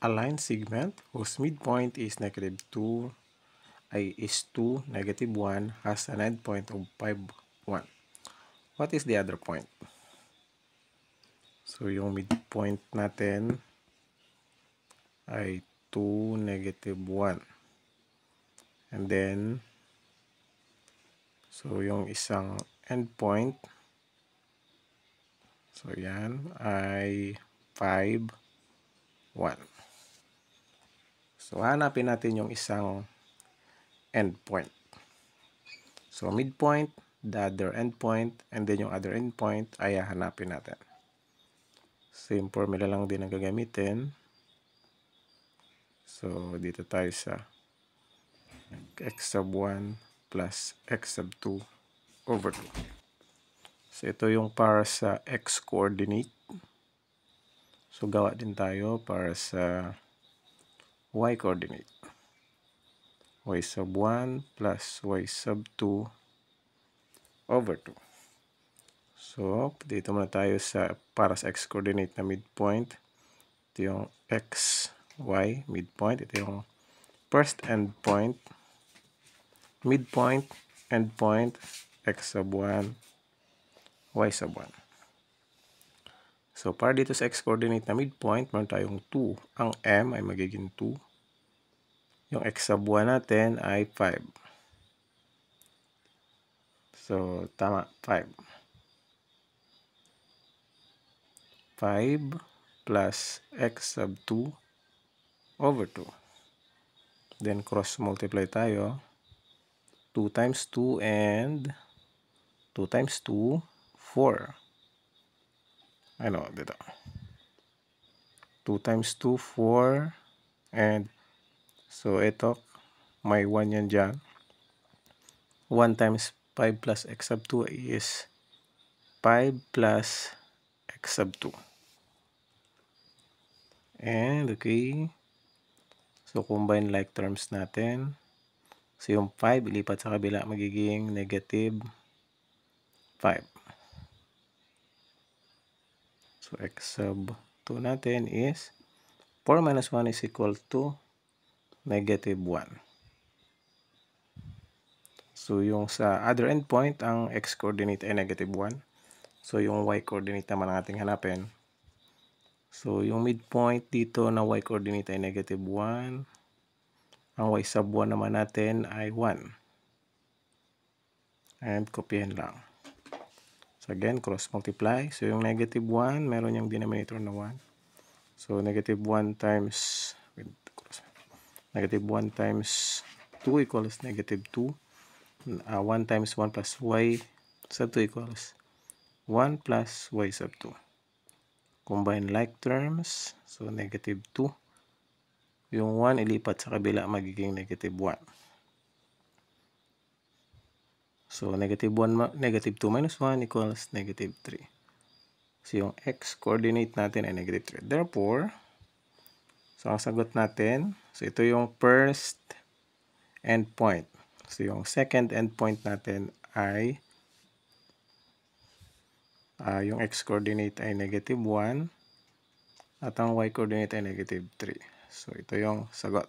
a line segment whose midpoint is negative 2, is 2, negative 1, has an endpoint of 5, 1. What is the other point? So, yung midpoint natin ay 2, negative 1. And then, so yung isang endpoint, so yan, ay 5, 1. So, hanapin natin yung isang endpoint. So, midpoint, the other endpoint, and then yung other endpoint ay hanapin natin. Same formula lang din ang gagamitin. So, dito tayo sa x sub 1 plus x sub 2 over 2. So, ito yung para sa x coordinate. So, gawa din tayo para sa y coordinate. Y sub 1 plus y sub 2 over 2. So, dito muna tayo sa para sa x coordinate na midpoint. Ito yung x, y, midpoint. Ito yung first endpoint, midpoint, endpoint, x sub 1, y sub 1. So, para dito sa x coordinate na midpoint, meron tayong 2. Ang m ay magiging 2. Yung x sub 1 natin ay 5. So, tama, 5. 5 plus x sub 2 over 2. Then, cross multiply tayo. 2 times 2 and 2 times 2, 4. Ano, dito. 2 times 2, 4. And, so, ito, may 1 yan dyan. 1 times 5 plus x sub 2 is 5 plus x sub 2. And, okay. So, combine like terms natin. So, yung 5, ilipat sa kabila, magiging negative 5. So, x sub 2 natin is 4 minus 1 is equal to negative 1. So, yung sa other endpoint, ang x-coordinate ay negative 1. So, yung y-coordinate naman ang ating hanapin. So, yung midpoint dito na y-coordinate ay negative 1. Ang y sub 1 naman natin ay 1. And, kopyahin lang. So, again, cross multiply. So, yung negative 1, meron yung denominator na 1. So, negative 1 times, negative 1 times 2 equals negative 2. 1 times 1 plus y sub 2 equals 1 plus y sub 2. Combine like terms. So, negative 2. Yung 1 ilipat sa kabila, magiging negative 1. So, negative 2 minus 1 equals negative 3. So, yung x-coordinate natin ay negative 3. Therefore, so, ang sagot natin, so, ito yung first endpoint. So, yung second endpoint natin ay yung x-coordinate ay negative 1 at ang y-coordinate ay negative 3. So, ito yung sagot.